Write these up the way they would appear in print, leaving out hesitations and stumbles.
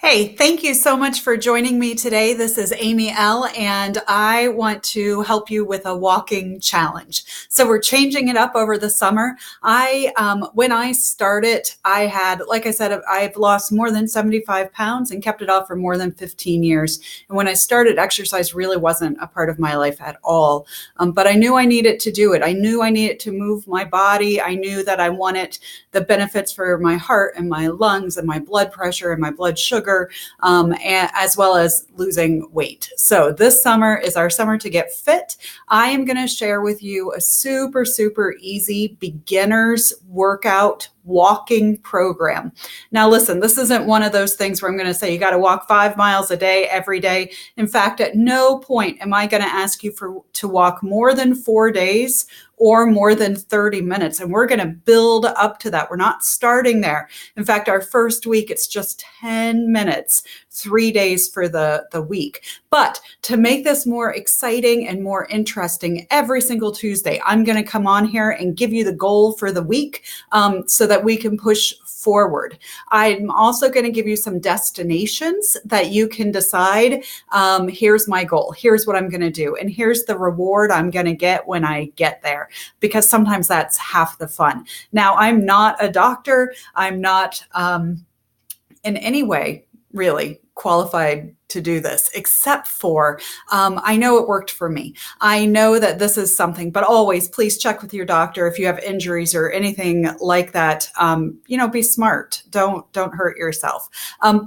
Hey, thank you so much for joining me today. This is Amy L., and I want to help you with a walking challenge. So we're changing it up over the summer. When I started, I had, like I said, I've lost more than 75 pounds and kept it off for more than 15 years. And when I started, exercise really wasn't a part of my life at all. But I knew I needed to do it. I knew I needed to move my body. I knew that I wanted the benefits for my heart and my lungs and my blood pressure and my blood sugar, as well as losing weight. So this summer is our summer to get fit. I am going to share with you a super, super easy beginner's workout walking program. Now, listen, this isn't one of those things where I'm going to say you got to walk 5 miles a day every day. In fact, at no point am I going to ask you to walk more than 4 days or more than 30 minutes. And we're going to build up to that. We're not starting there. In fact, our first week, it's just 10 minutes, 3 days for the week. But to make this more exciting and more interesting, every single Tuesday, I'm going to come on here and give you the goal for the week so that we can push forward. I'm also going to give you some destinations that you can decide, here's my goal, here's what I'm going to do, and here's the reward I'm going to get when I get there, because sometimes that's half the fun. Now, I'm not a doctor. I'm not in any way really qualified to do this, except for I know it worked for me. I know that this is something, but always please check with your doctor if you have injuries or anything like that. Be smart. Don't hurt yourself.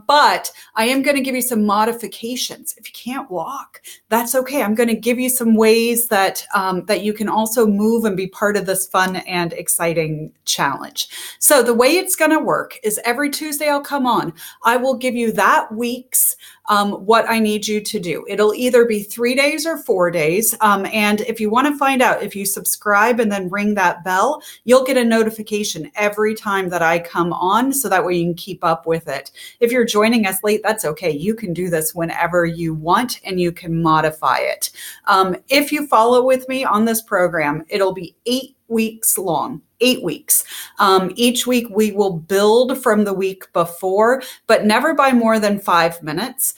But I am going to give you some modifications. If you can't walk, that's okay. I'm going to give you some ways that you can also move and be part of this fun and exciting challenge. So the way it's going to work is every Tuesday I'll come on. I will give you that week's what I need you to do. It'll either be 3 days or 4 days. And if you want to find out, if you subscribe and then ring that bell, you'll get a notification every time that I come on, so that way you can keep up with it. If you're joining us late, that's okay. You can do this whenever you want and you can modify it. If you follow with me on this program, it'll be 8 weeks long. 8 weeks. Each week we will build from the week before, but never by more than 5 minutes.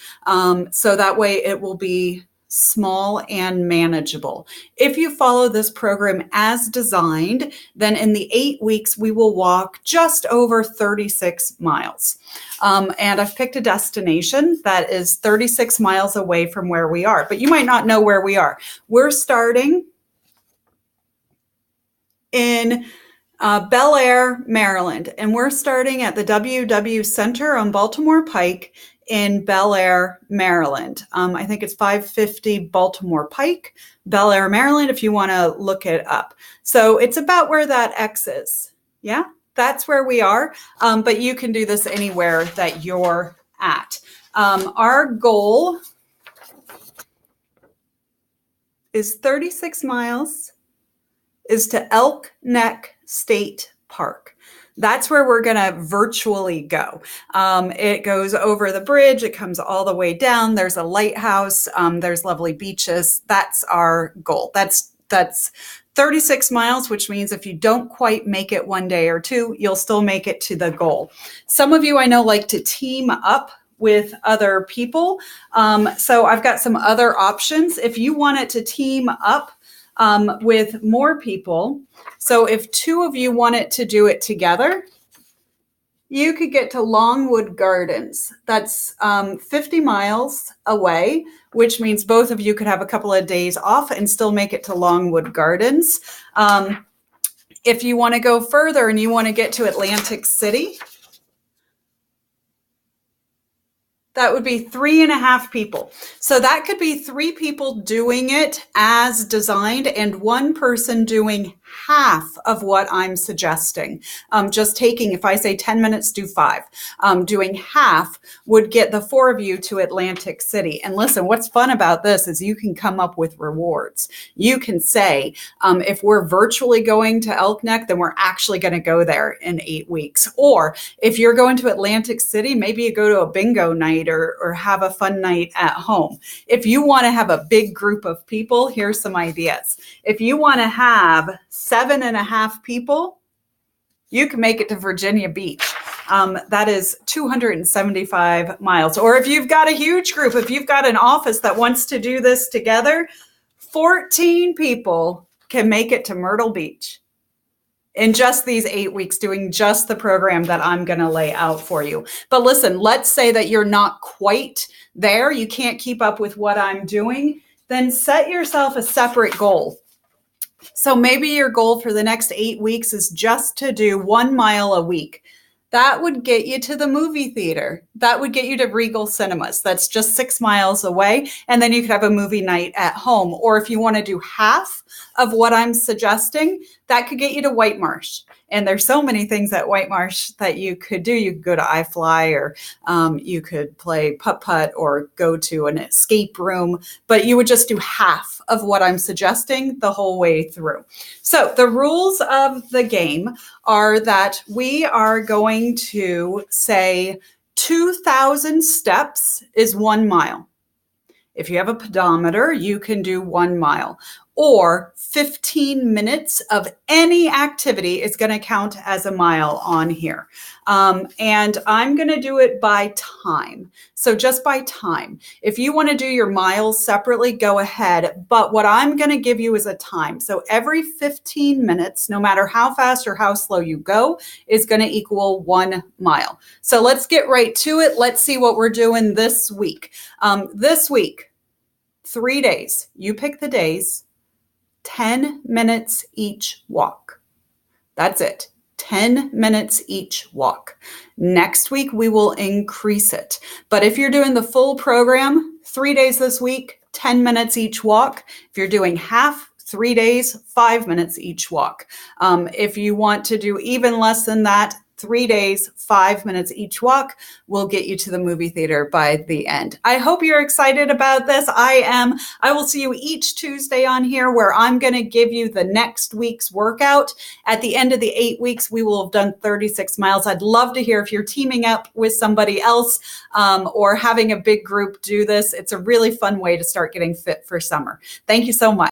So that way it will be small and manageable. If you follow this program as designed, then in the 8 weeks, we will walk just over 36 miles. And I've picked a destination that is 36 miles away from where we are, but you might not know where we are. We're starting in Bel Air, Maryland, and we're starting at the WW Center on Baltimore Pike in Bel Air, Maryland. I think it's 550 Baltimore Pike, Bel Air, Maryland, if you want to look it up. So it's about where that X is. Yeah, that's where we are. But you can do this anywhere that you're at. Our goal is 36 miles, is to Elk Neck State Park. That's where we're going to virtually go. It goes over the bridge. It comes all the way down. There's a lighthouse. There's lovely beaches. That's our goal. That's 36 miles, which means if you don't quite make it one day or two, you'll still make it to the goal. Some of you I know like to team up with other people. So I've got some other options. If you wanted to team up with more people. So if 2 of you wanted to do it together, you could get to Longwood Gardens. That's 50 miles away, which means both of you could have a couple of days off and still make it to Longwood Gardens. If you want to go further and you want to get to Atlantic City, that would be 3.5 people. So that could be 3 people doing it as designed and 1 person doing half of what I'm suggesting. Just taking, if I say 10 minutes, do 5. Doing half would get the 4 of you to Atlantic City. And listen, what's fun about this is you can come up with rewards. You can say, if we're virtually going to Elk Neck, then we're actually going to go there in 8 weeks. Or if you're going to Atlantic City, maybe you go to a bingo night or have a fun night at home. If you want to have a big group of people, here's some ideas. If you want to have 7.5 people, you can make it to Virginia Beach. That is 275 miles. Or if you've got a huge group, if you've got an office that wants to do this together, 14 people can make it to Myrtle Beach in just these 8 weeks, doing just the program that I'm going to lay out for you. But listen, let's say that you're not quite there. You can't keep up with what I'm doing. Then set yourself a separate goal. So maybe your goal for the next 8 weeks is just to do 1 mile a week. That would get you to the movie theater. That would get you to Regal Cinemas. That's just 6 miles away. And then you could have a movie night at home. Or if you want to do half of what I'm suggesting, that could get you to White Marsh. And there's so many things at White Marsh that you could do. You could go to iFly, or you could play putt-putt, or go to an escape room. But you would just do half of what I'm suggesting the whole way through. So the rules of the game are that we are going to say 2,000 steps is 1 mile. If you have a pedometer, you can do 1 mile. Or 15 minutes of any activity is going to count as a mile on here. And I'm going to do it by time. So just by time. If you want to do your miles separately, go ahead. But what I'm going to give you is a time. So every 15 minutes, no matter how fast or how slow you go, is going to equal 1 mile. So let's get right to it. Let's see what we're doing this week. This week, 3 days. You pick the days. 10 minutes each walk. That's it. 10 minutes each walk. Next week, we will increase it. But if you're doing the full program, 3 days this week, 10 minutes each walk. If you're doing half, 3 days, 5 minutes each walk. If you want to do even less than that, 3 days, 5 minutes each walk will get you to the movie theater by the end. I hope you're excited about this. I am. I will see you each Tuesday on here, where I'm going to give you the next week's workout. At the end of the 8 weeks, we will have done 36 miles. I'd love to hear if you're teaming up with somebody else or having a big group do this. It's a really fun way to start getting fit for summer. Thank you so much.